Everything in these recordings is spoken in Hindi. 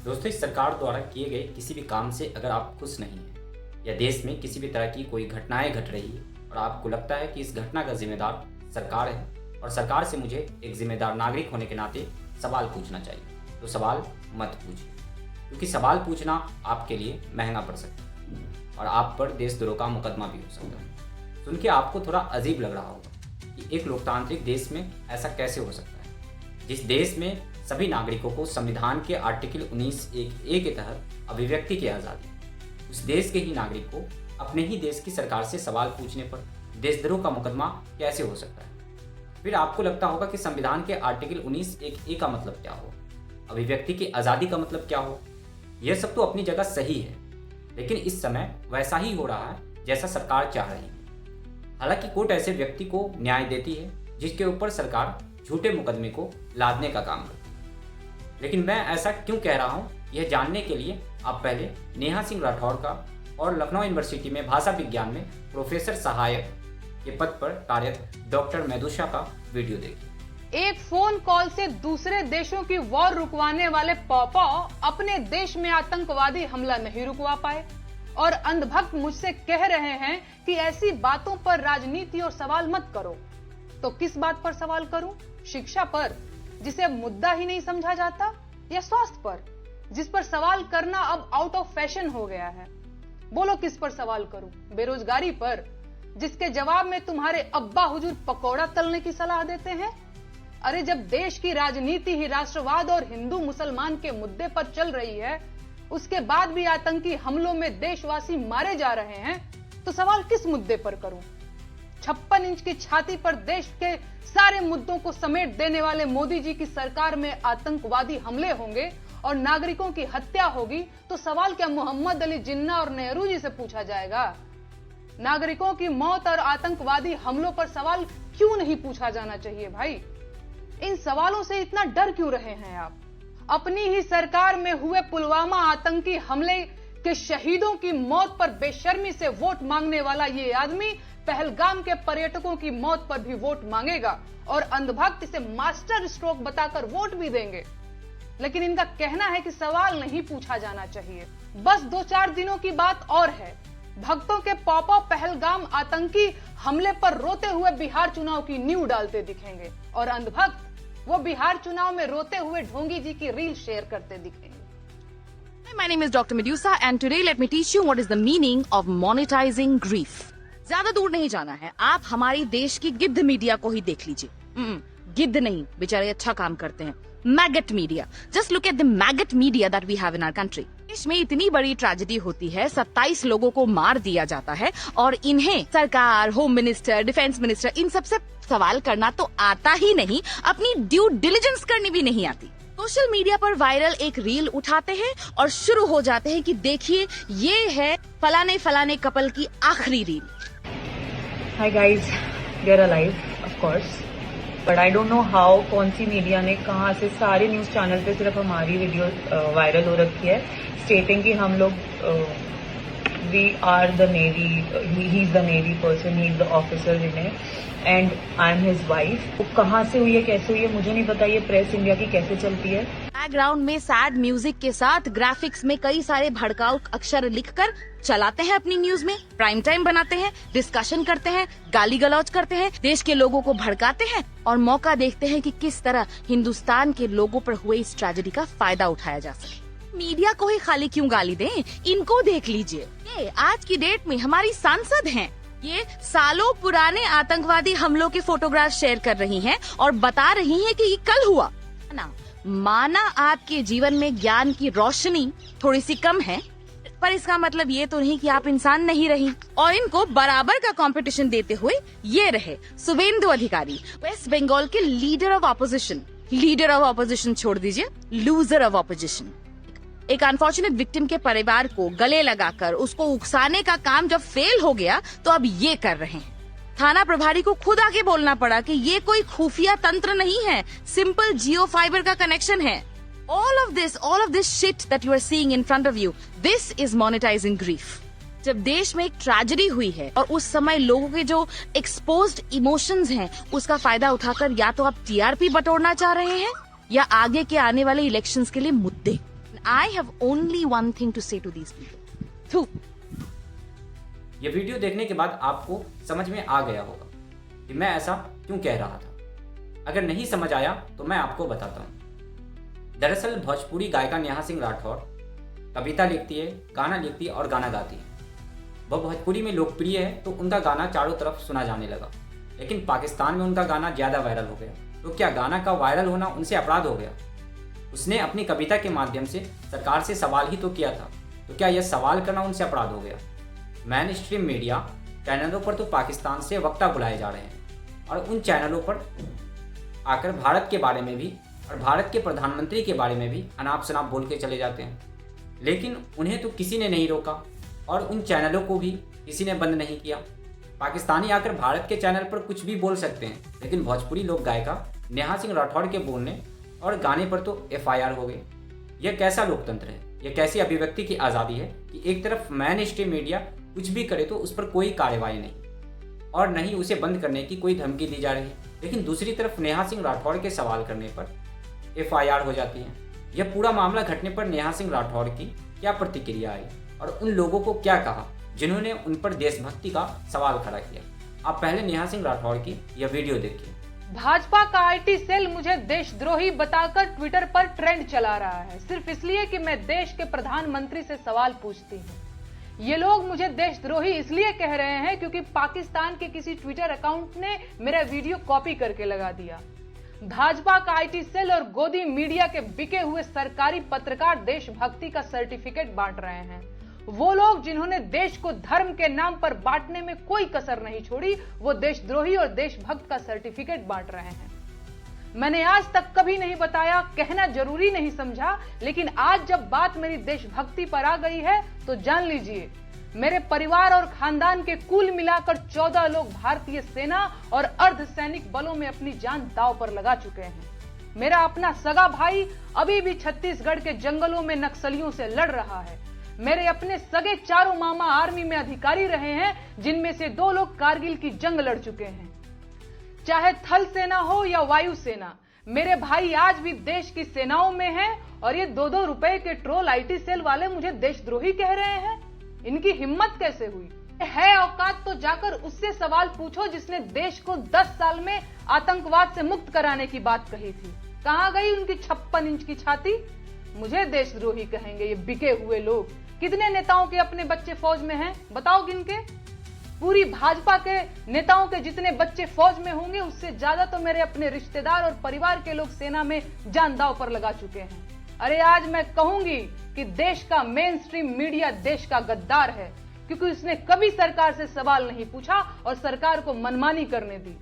दोस्तों, इस सरकार द्वारा किए गए किसी भी काम से अगर आप खुश नहीं हैं या देश में किसी भी तरह की कोई घटनाएं घट रही है और आपको लगता है कि इस घटना का जिम्मेदार सरकार है और सरकार से मुझे एक जिम्मेदार नागरिक होने के नाते सवाल पूछना चाहिए, तो सवाल मत पूछिए, क्योंकि सवाल पूछना आपके लिए महंगा पड़ सकता है और आप पर देशद्रोह का मुकदमा भी हो सकता है। सुन के आपको थोड़ा अजीब लग रहा होगा कि एक लोकतांत्रिक देश में ऐसा कैसे हो सकता है, जिस देश में सभी नागरिकों को संविधान के आर्टिकल 19(1)(a) के तहत अभिव्यक्ति की आज़ादी, उस देश के ही नागरिक को अपने ही देश की सरकार से सवाल पूछने पर देशद्रोह का मुकदमा कैसे हो सकता है। फिर आपको लगता होगा कि संविधान के आर्टिकल 19(1)(a) का मतलब क्या हो, अभिव्यक्ति की आज़ादी का मतलब क्या हो। यह सब तो अपनी जगह सही है, लेकिन इस समय वैसा ही हो रहा है जैसा सरकार चाह रही है। हालांकि कोर्ट ऐसे व्यक्ति को न्याय देती है जिसके ऊपर सरकार झूठे मुकदमे को लादने का काम करती है। लेकिन मैं ऐसा क्यों कह रहा हूं, यह जानने के लिए आप पहले नेहा सिंह राठौर का और लखनऊ यूनिवर्सिटी में भाषा विज्ञान में प्रोफेसर सहायक के पद पर कार्यरत डॉक्टर मेदुषा का वीडियो देखिए। एक फोन कॉल से दूसरे देशों की वॉर रुकवाने वाले पॉपा अपने देश में आतंकवादी हमला नहीं रुकवा पाए और अंधभक्त मुझसे कह रहे हैं कि ऐसी बातों पर राजनीति और सवाल मत करो। तो किस बात पर सवाल करूं? शिक्षा पर, जिसे मुद्दा ही नहीं समझा जाता, या स्वास्थ्य पर, जिस पर सवाल करना अब आउट ऑफ फैशन हो गया है? बोलो किस पर सवाल करूं? बेरोजगारी पर, जिसके जवाब में तुम्हारे अब्बा हुजूर पकौड़ा तलने की सलाह देते हैं? अरे जब देश की राजनीति ही राष्ट्रवाद और हिंदू मुसलमान के मुद्दे पर चल रही है, उसके बाद भी आतंकी हमलों में देशवासी मारे जा रहे हैं, तो सवाल किस मुद्दे पर करूं? 56 इंच की छाती पर देश के सारे मुद्दों को समेट देने वाले मोदी जी की सरकार में आतंकवादी हमले होंगे और नागरिकों की हत्या होगी, तो सवाल क्या मोहम्मद अली जिन्ना और नेहरू जी से पूछा जाएगा? नागरिकों की मौत और आतंकवादी हमलों पर सवाल क्यों नहीं पूछा जाना चाहिए भाई? इन सवालों से इतना डर क्यों रहे हैं आप? अपनी ही सरकार में हुए पुलवामा आतंकी हमले के शहीदों की मौत पर बेशर्मी से वोट मांगने वाला ये आदमी पहलगाम के पर्यटकों की मौत पर भी वोट मांगेगा और अंधभक्त इसे मास्टर स्ट्रोक बताकर वोट भी देंगे। लेकिन इनका कहना है कि सवाल नहीं पूछा जाना चाहिए। बस 2-4 दिनों की बात और है, भक्तों के पॉपा पहलगाम आतंकी हमले पर रोते हुए बिहार चुनाव की नींव डालते दिखेंगे और अंधभक्त वो बिहार चुनाव में रोते हुए ढोंगी जी की रील शेयर करते दिखेंगे। My name is Dr. Medusa and today let me teach you what is the meaning of monetizing grief. ज्यादा दूर नहीं जाना है, आप हमारी देश की गिद्ध मीडिया को ही देख लीजिए। गिद्ध नहीं, बेचारे अच्छा काम करते हैं। Maggot media, just look at the maggot media that we have in our country. देश में इतनी बड़ी ट्रेजेडी होती है, 27 लोगों को मार दिया जाता है और इन्हें सरकार, होम मिनिस्टर, डिफेंस मिनिस्टर, इन सबसे सवाल करना तो आता ही नहीं, अपनी ड्यू डिलिजेंस करनी भी नहीं आती। सोशल मीडिया पर वायरल एक रील उठाते हैं और शुरू हो जाते हैं कि देखिए ये है फलाने फलाने कपल की आखिरी reel. Hi guys, we are alive, of course. But I don't know how कौन सी मीडिया ने कहाँ से सारे न्यूज चैनल पे सिर्फ हमारी वीडियो वायरल हो रखी है, स्टेटिंग कि हम लोग we are the navy, he's the navy person, he's the officer in it and I'm his wife. वो कहाँ से हुई है, कैसे हुई है मुझे नहीं पता, ये प्रेस इंडिया की कैसे चलती है। बैकग्राउंड में सैड म्यूजिक के साथ ग्राफिक्स में कई सारे भड़काऊ अक्षर लिखकर चलाते हैं अपनी न्यूज में, प्राइम टाइम बनाते हैं, डिस्कशन करते हैं, गाली गलौज करते हैं, देश के लोगों को भड़काते हैं और मौका देखते हैं कि किस तरह हिंदुस्तान के लोगों पर हुए इस ट्रेजेडी का फायदा उठाया जा सके। मीडिया को ही खाली क्यों गाली दें, इनको देख लीजिए। ये आज की डेट में हमारी सांसद हैं, ये सालों पुराने आतंकवादी हमलों के फोटोग्राफ शेयर कर रही हैं और बता रही हैं कि ये कल हुआ ना। माना आपके जीवन में ज्ञान की रोशनी थोड़ी सी कम है, पर इसका मतलब ये तो नहीं कि आप इंसान नहीं रही। और इनको बराबर का कंपटीशन देते हुए ये रहे शुभेंदु अधिकारी, वेस्ट बंगाल के लीडर ऑफ ऑपोजिशन छोड़ दीजिए, लूजर ऑफ ऑपोजिशन। एक अनफॉर्चुनेट विक्टिम के परिवार को गले लगाकर उसको उकसाने का काम जब फेल हो गया तो अब ये कर रहे हैं। थाना प्रभारी को खुद आके बोलना पड़ा कि ये कोई खुफिया तंत्र नहीं है, सिंपल जियो फाइबर का कनेक्शन है। All of this shit that you are seeing in front of you, this is monetizing grief. जब देश में एक ट्रेजेडी हुई है और उस समय लोगों के जो एक्सपोज्ड इमोशंस हैं उसका फायदा उठाकर या तो आप टीआरपी बटोरना चाह रहे हैं या आगे के आने वाले इलेक्शंस के लिए मुद्दे। I have only one thing to say to these people. Thu. ये वीडियो देखने के बाद आपको समझ में आ गया होगा कि मैं ऐसा क्यों कह रहा था। अगर नहीं समझ आया तो मैं आपको बताता हूँ। दरअसल भोजपुरी गायिका नेहा सिंह राठौर कविता लिखती है, गाना लिखती है और गाना गाती है। वह भोजपुरी में लोकप्रिय है तो उनका गाना चारों तरफ सुना जाने लगा, लेकिन पाकिस्तान में उनका गाना ज़्यादा वायरल हो गया। तो क्या गाना का वायरल होना उनसे अपराध हो गया? उसने अपनी कविता के माध्यम से सरकार से सवाल ही तो किया था, तो क्या यह सवाल करना उनसे अपराध हो गया? मेन स्ट्रीम मीडिया चैनलों पर तो पाकिस्तान से वक्ता बुलाए जा रहे हैं और उन चैनलों पर आकर भारत के बारे में भी और भारत के प्रधानमंत्री के बारे में भी अनाप शनाप बोल के चले जाते हैं, लेकिन उन्हें तो किसी ने नहीं रोका और उन चैनलों को भी किसी ने बंद नहीं किया। पाकिस्तानी आकर भारत के चैनल पर कुछ भी बोल सकते हैं, लेकिन भोजपुरी लोक गायिका नेहा सिंह राठौर के बोलने और गाने पर तो FIR हो गई। यह कैसा लोकतंत्र है? यह कैसी अभिव्यक्ति की आज़ादी है कि एक तरफ मेन स्ट्रीम मीडिया कुछ भी करे तो उस पर कोई कार्रवाई नहीं और न ही उसे बंद करने की कोई धमकी दी जा रही है, लेकिन दूसरी तरफ नेहा सिंह राठौर के सवाल करने पर FIR हो जाती है। यह पूरा मामला घटने पर नेहा सिंह राठौर की क्या प्रतिक्रिया आई और उन लोगों को क्या कहा जिन्होंने उन पर देशभक्ति का सवाल खड़ा किया? आप पहले नेहा सिंह राठौर की यह वीडियो देखिए। भाजपा का IT सेल मुझे देशद्रोही बताकर ट्विटर पर ट्रेंड चला रहा है, सिर्फ इसलिए कि मैं देश के प्रधानमंत्री से सवाल पूछती हूँ। ये लोग मुझे देशद्रोही इसलिए कह रहे हैं क्योंकि पाकिस्तान के किसी ट्विटर अकाउंट ने मेरा वीडियो कॉपी करके लगा दिया। भाजपा का IT सेल और गोदी मीडिया के बिके हुए सरकारी पत्रकार देशभक्ति का सर्टिफिकेट बांट रहे हैं। वो लोग जिन्होंने देश को धर्म के नाम पर बांटने में कोई कसर नहीं छोड़ी, वो देशद्रोही और देशभक्त का सर्टिफिकेट बांट रहे हैं। मैंने आज तक कभी नहीं बताया, कहना जरूरी नहीं समझा, लेकिन आज जब बात मेरी देशभक्ति पर आ गई है तो जान लीजिए, मेरे परिवार और खानदान के कुल मिलाकर 14 लोग भारतीय सेना और अर्धसैनिक बलों में अपनी जान दांव पर लगा चुके हैं। मेरा अपना सगा भाई अभी भी छत्तीसगढ़ के जंगलों में नक्सलियों से लड़ रहा है। मेरे अपने सगे चारों मामा आर्मी में अधिकारी रहे हैं, जिनमें से 2 लोग कारगिल की जंग लड़ चुके हैं। चाहे थल सेना हो या वायु सेना, मेरे भाई आज भी देश की सेनाओं में हैं और ये 2-2 रुपए के ट्रोल IT सेल वाले मुझे देशद्रोही कह रहे हैं। इनकी हिम्मत कैसे हुई? है औकात तो जाकर उससे सवाल पूछो जिसने देश को 10 साल में आतंकवाद से मुक्त कराने की बात कही थी। कहां गई उनकी 56 इंच की छाती? मुझे देशद्रोही कहेंगे ये बिके हुए लोग। कितने नेताओं के अपने बच्चे फौज में हैं? बताओ गिन के। पूरी भाजपा के नेताओं के जितने बच्चे फौज में होंगे, उससे ज्यादा तो मेरे अपने रिश्तेदार और परिवार के लोग सेना में जान दांव पर लगा चुके हैं। अरे आज मैं कहूंगी कि देश का मेन स्ट्रीम मीडिया देश का गद्दार है, क्योंकि उसने कभी सरकार से सवाल नहीं पूछा और सरकार को मनमानी करने दी।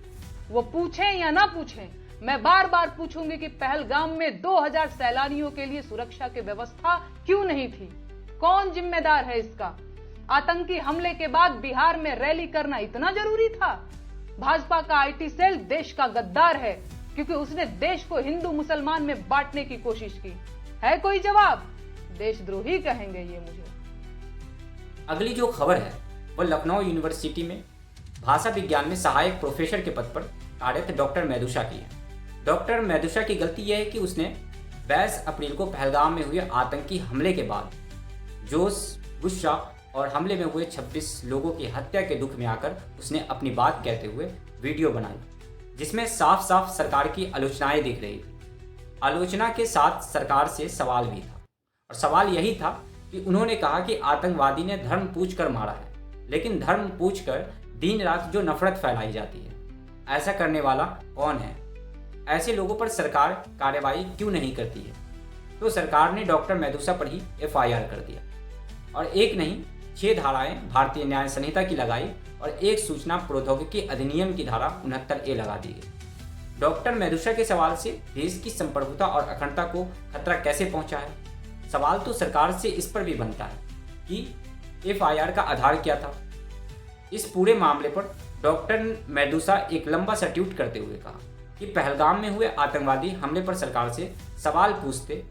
वो पूछें या ना पूछें, मैं बार बार पूछूंगी कि पहलगाम में 2000 सैलानियों के लिए सुरक्षा की व्यवस्था क्यों नहीं थी? कौन जिम्मेदार है इसका? आतंकी हमले के बाद बिहार में रैली करना इतना जरूरी था? भाजपा का IT सेल देश का गद्दार है, क्योंकि उसने देश को हिंदू मुसलमान में बांटने की कोशिश की। है कोई जवाब? देशद्रोही कहेंगे ये मुझे। अगली जो खबर है वह लखनऊ यूनिवर्सिटी में भाषा विज्ञान में सहायक प्रोफेसर के पद पर कार्यरत डॉक्टर मेदुषा की है। डॉक्टर मेदुषा की गलती यह है कि उसने 22 अप्रैल को पहलगाम में हुए आतंकी हमले के बाद जोश, गुस्सा और हमले में हुए 26 लोगों की हत्या के दुख में आकर उसने अपनी बात कहते हुए वीडियो बनाई, जिसमें साफ साफ सरकार की आलोचनाएं दिख रही थी। आलोचना के साथ सरकार से सवाल भी था, और सवाल यही था कि उन्होंने कहा कि आतंकवादी ने धर्म पूछकर मारा है, लेकिन धर्म पूछकर दिन रात जो नफरत फैलाई जाती है, ऐसा करने वाला कौन है? ऐसे लोगों पर सरकार कार्रवाई क्यों नहीं करती है? तो सरकार ने डॉक्टर मेदुषा पर ही FIR कर दिया और एक नहीं 6 धाराएं भारतीय न्याय संहिता की लगाई और एक सूचना प्रौद्योगिकी अधिनियम की धारा 69A लगा दी गई। डॉक्टर मेदुषा के सवाल से देश की संप्रभुता और अखंडता को खतरा कैसे पहुंचा है? सवाल तो सरकार से इस पर भी बनता है कि FIR का आधार क्या था। इस पूरे मामले पर डॉक्टर मेदुषा एक लंबा सा ट्वीट करते हुए कहा कि पहलगाम में हुए आतंकवादी हमले पर सरकार से सवाल पूछते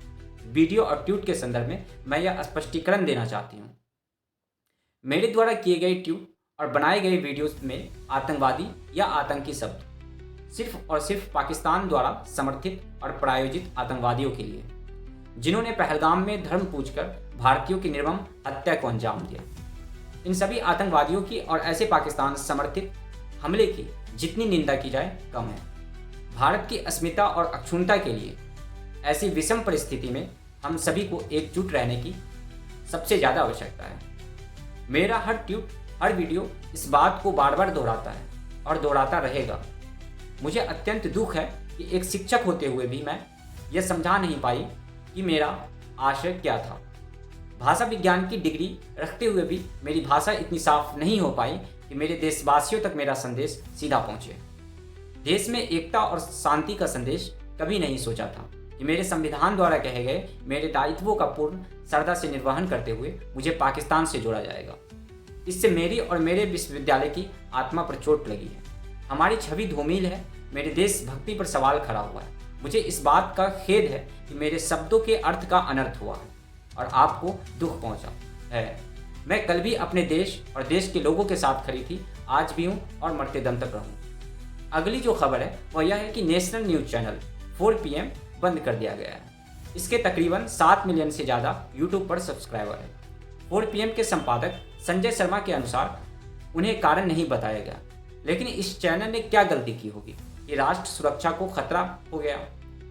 वीडियो और ट्वीट के संदर्भ में मैं यह स्पष्टीकरण देना चाहती हूँ। मेरे द्वारा किए गए ट्वीट और बनाए गए वीडियोस में आतंकवादी या आतंकी शब्द सिर्फ और सिर्फ पाकिस्तान द्वारा समर्थित और प्रायोजित आतंकवादियों के लिए। जिन्होंने पहलगाम में धर्म पूछकर भारतीयों की निर्मम हत्या को अंजाम दिया। इन सभी आतंकवादियों की और ऐसे पाकिस्तान समर्थित हमले की जितनी निंदा की जाए कम है। भारत की अस्मिता और अक्षुण्णता के लिए ऐसी विषम परिस्थिति में हम सभी को एकजुट रहने की सबसे ज़्यादा आवश्यकता है। मेरा हर ट्वीट, हर वीडियो इस बात को बार बार दोहराता है और दोहराता रहेगा। मुझे अत्यंत दुख है कि एक शिक्षक होते हुए भी मैं यह समझा नहीं पाई कि मेरा आशय क्या था। भाषा विज्ञान की डिग्री रखते हुए भी मेरी भाषा इतनी साफ नहीं हो पाई कि मेरे देशवासियों तक मेरा संदेश सीधा पहुंचे। देश में एकता और शांति का संदेश कभी नहीं सोचा था कि मेरे संविधान द्वारा कहे गए मेरे दायित्वों का पूर्ण श्रद्धा से निर्वहन करते हुए मुझे पाकिस्तान से जोड़ा जाएगा। इससे मेरी और मेरे विश्वविद्यालय की आत्मा पर चोट लगी है। हमारी छवि धूमिल है। मेरे देशभक्ति पर सवाल खड़ा हुआ है। मुझे इस बात का खेद है कि मेरे शब्दों के अर्थ का अनर्थ हुआ है और आपको दुख पहुंचा है। मैं कल भी अपने देश और देश के लोगों के साथ खड़ी थी, आज भी हूं और मरते दम तक रहूं। अगली जो खबर है वह यह है कि नेशनल न्यूज चैनल 4 PM बंद कर दिया गया है। इसके तकरीबन 7 मिलियन से ज़्यादा यूट्यूब पर सब्सक्राइबर है। 4 PM के संपादक संजय शर्मा के अनुसार उन्हें कारण नहीं बताया गया, लेकिन इस चैनल ने क्या गलती की होगी कि राष्ट्र सुरक्षा को खतरा हो गया।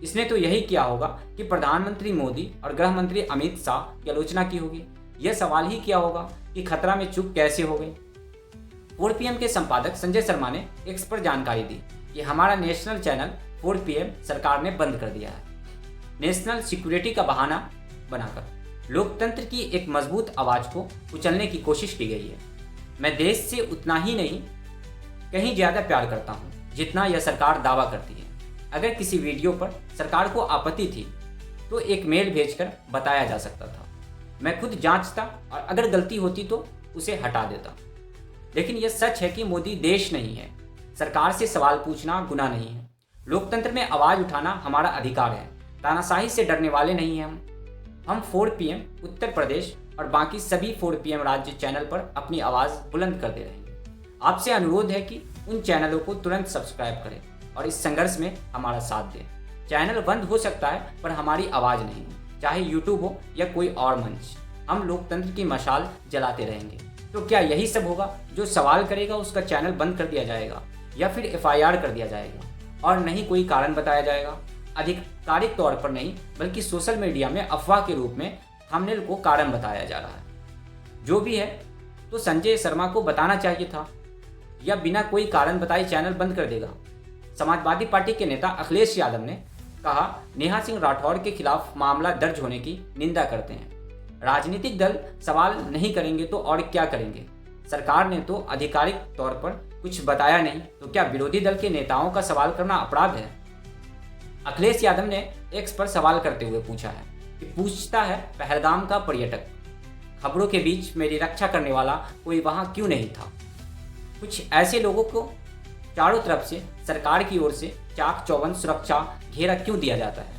इसने तो यही किया होगा कि प्रधानमंत्री मोदी और गृह मंत्री अमित शाह की आलोचना की होगी। यह सवाल ही किया होगा कि खतरा में चूक कैसे हो गई। 4 PM के संपादक संजय शर्मा ने एक्स पर जानकारी दी कि हमारा नेशनल चैनल 4 PM सरकार ने बंद कर दिया है, नेशनल सिक्योरिटी का बहाना बनाकर लोकतंत्र की एक मजबूत आवाज को कुचलने की कोशिश की गई है। मैं देश से उतना ही नहीं, कहीं ज्यादा प्यार करता हूं जितना यह सरकार दावा करती है। अगर किसी वीडियो पर सरकार को आपत्ति थी तो एक मेल भेजकर बताया जा सकता था। मैं खुद जांचता और अगर गलती होती तो उसे हटा देता। लेकिन यह सच है कि मोदी देश नहीं है। सरकार से सवाल पूछना गुनाह नहीं है। लोकतंत्र में आवाज उठाना हमारा अधिकार है। तानाशाही से डरने वाले नहीं हैं हम 4 PM उत्तर प्रदेश और बाकी सभी 4 PM राज्य चैनल पर अपनी आवाज बुलंद करते रहेंगे। आपसे अनुरोध है कि उन चैनलों को तुरंत सब्सक्राइब करें और इस संघर्ष में हमारा साथ दें। चैनल बंद हो सकता है पर हमारी आवाज नहीं, चाहे यूट्यूब हो या कोई और मंच। हम लोकतंत्र की मशाल जलाते रहेंगे। तो क्या यही सब होगा? जो सवाल करेगा उसका चैनल बंद कर दिया जाएगा या फिर FIR कर दिया जाएगा और नहीं कोई कारण बताया जाएगा? आधिकारिक तौर पर नहीं बल्कि सोशल मीडिया में अफवाह के रूप में थंबनेल को कारण बताया जा रहा है। जो भी है तो संजय शर्मा को बताना चाहिए था या बिना कोई कारण बताए चैनल बंद कर देगा। समाजवादी पार्टी के नेता अखिलेश यादव ने कहा, नेहा सिंह राठौर के खिलाफ मामला दर्ज होने की निंदा करते हैं। राजनीतिक दल सवाल नहीं करेंगे तो और क्या करेंगे? सरकार ने तो आधिकारिक तौर पर कुछ बताया नहीं, तो क्या विरोधी दल के नेताओं का सवाल करना अपराध है? अखिलेश यादव ने एक्स पर सवाल करते हुए पूछा है कि पूछता है पहलगाम का पर्यटक, खबरों के बीच मेरी रक्षा करने वाला कोई वहां क्यों नहीं था? कुछ ऐसे लोगों को चारों तरफ से सरकार की ओर से चाक चौबंद सुरक्षा घेरा क्यों दिया जाता है,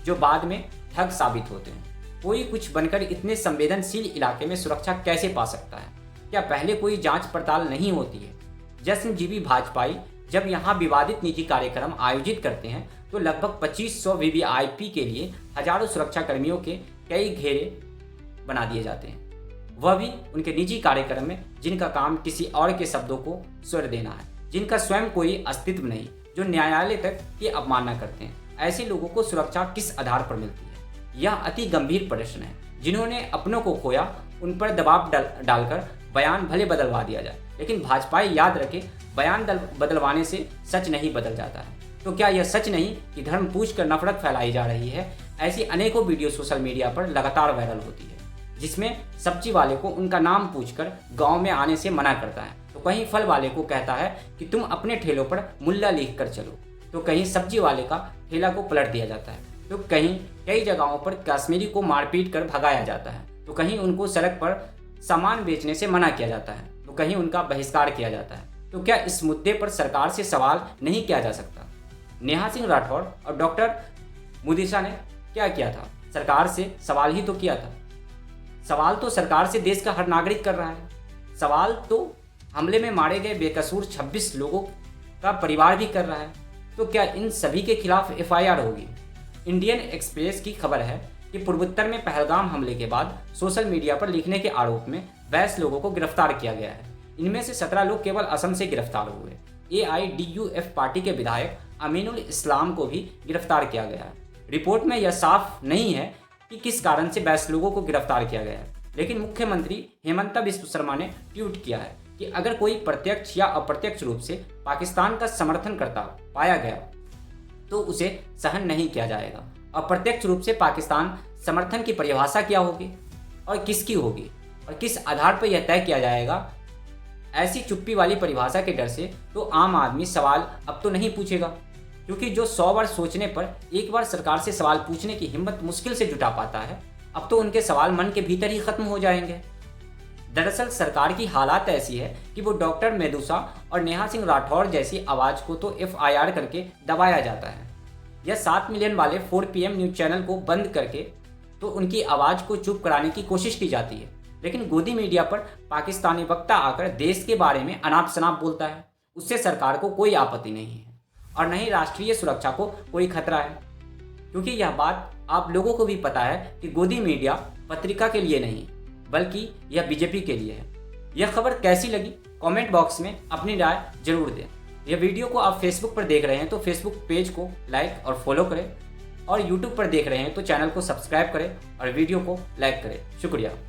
जो बाद में ठग साबित होते हैं? कोई कुछ बनकर इतने संवेदनशील इलाके में सुरक्षा कैसे पा सकता है? क्या पहले कोई जांच पड़ताल नहीं होती है? जश्नजीवी भाजपाई जब यहाँ विवादित निजी कार्यक्रम आयोजित करते हैं तो लगभग 2500 VVIP के लिए हजारों सुरक्षा कर्मियों के कई घेरे बना दिए जाते हैं, वह भी उनके निजी कार्यक्रम में जिनका काम किसी और के शब्दों को स्वर देना है, जिनका स्वयं कोई अस्तित्व नहीं, जो न्यायालय तक की अवमानना करते हैं। ऐसे लोगों को सुरक्षा किस आधार पर मिलती है? यह अति गंभीर प्रश्न है। जिन्होंने अपनों को खोया उन पर दबाव डालकर बयान भले बदलवा दिया जाए, लेकिन भाजपाई याद रखे बयान बदलवाने से सच नहीं बदल जाता है। तो क्या यह सच नहीं कि धर्म पूछकर नफरत फैलाई जा रही है? ऐसी अनेकों वीडियो सोशल मीडिया पर लगातार वायरल होती है, जिसमें सब्जी वाले को उनका नाम पूछकर गांव में आने से मना करता है, तो कहीं फल वाले को कहता है कि तुम अपने ठेलों पर मुल्ला लिख कर चलो, तो कहीं सब्जी वाले का ठेला को पलट दिया जाता है, तो कहीं कई जगहों पर कश्मीरी को मारपीट कर भगाया जाता है, तो कहीं उनको सड़क पर सामान बेचने से मना किया जाता है, तो कहीं उनका बहिष्कार किया जाता है। तो क्या इस मुद्दे पर सरकार से सवाल नहीं किया जा सकता? नेहा सिंह राठौर और डॉक्टर मुदिशा ने क्या किया था? सरकार से सवाल ही तो किया था। सवाल तो सरकार से देश का हर नागरिक कर रहा है। सवाल तो हमले में मारे गए बेकसूर 26 लोगों का परिवार भी कर रहा है। तो क्या इन सभी के खिलाफ FIR होगी? इंडियन एक्सप्रेस की खबर है कि कि पूर्वोत्तर में पहलगाम हमले के बाद सोशल मीडिया पर लिखने के आरोप में 22 लोगों को गिरफ्तार किया गया है। इनमें से 17 लोग केवल असम से गिरफ्तार हुए। AIDUF पार्टी के विधायक अमीनुल इस्लाम को भी गिरफ्तार किया गया है। रिपोर्ट में यह साफ नहीं है कि किस कारण से 22 लोगों को गिरफ्तार किया गया है, लेकिन मुख्यमंत्री हेमंत बिस्व शर्मा ने ट्वीट किया है कि अगर कोई प्रत्यक्ष या अप्रत्यक्ष रूप से पाकिस्तान का समर्थन करता पाया गया तो उसे सहन नहीं किया जाएगा। अप्रत्यक्ष रूप से पाकिस्तान समर्थन की परिभाषा क्या होगी और किसकी होगी और किस आधार पर यह तय किया जाएगा? ऐसी चुप्पी वाली परिभाषा के डर से तो आम आदमी सवाल अब तो नहीं पूछेगा, क्योंकि जो 100 बार सोचने पर एक बार सरकार से सवाल पूछने की हिम्मत मुश्किल से जुटा पाता है, अब तो उनके सवाल मन के भीतर ही खत्म हो जाएंगे। दरअसल सरकार की हालात ऐसी है कि वो डॉक्टर मेदुसा और नेहा सिंह राठौर जैसी आवाज़ को तो FIR करके दबाया जाता है, या 7 मिलियन वाले 4 PM न्यूज़ चैनल को बंद करके तो उनकी आवाज़ को चुप कराने की कोशिश की जाती है। लेकिन गोदी मीडिया पर पाकिस्तानी वक्ता आकर देश के बारे में अनाप शनाप बोलता है, उससे सरकार को कोई आपत्ति नहीं है और न ही राष्ट्रीय सुरक्षा को कोई खतरा है, क्योंकि यह बात आप लोगों को भी पता है कि गोदी मीडिया पत्रिका के लिए नहीं बल्कि यह BJP के लिए है। यह खबर कैसी लगी कमेंट बॉक्स में अपनी राय जरूर दें। यह वीडियो को आप फेसबुक पर देख रहे हैं तो फेसबुक पेज को लाइक और फॉलो करें, और यूट्यूब पर देख रहे हैं तो चैनल को सब्सक्राइब करें और वीडियो को लाइक करें। शुक्रिया।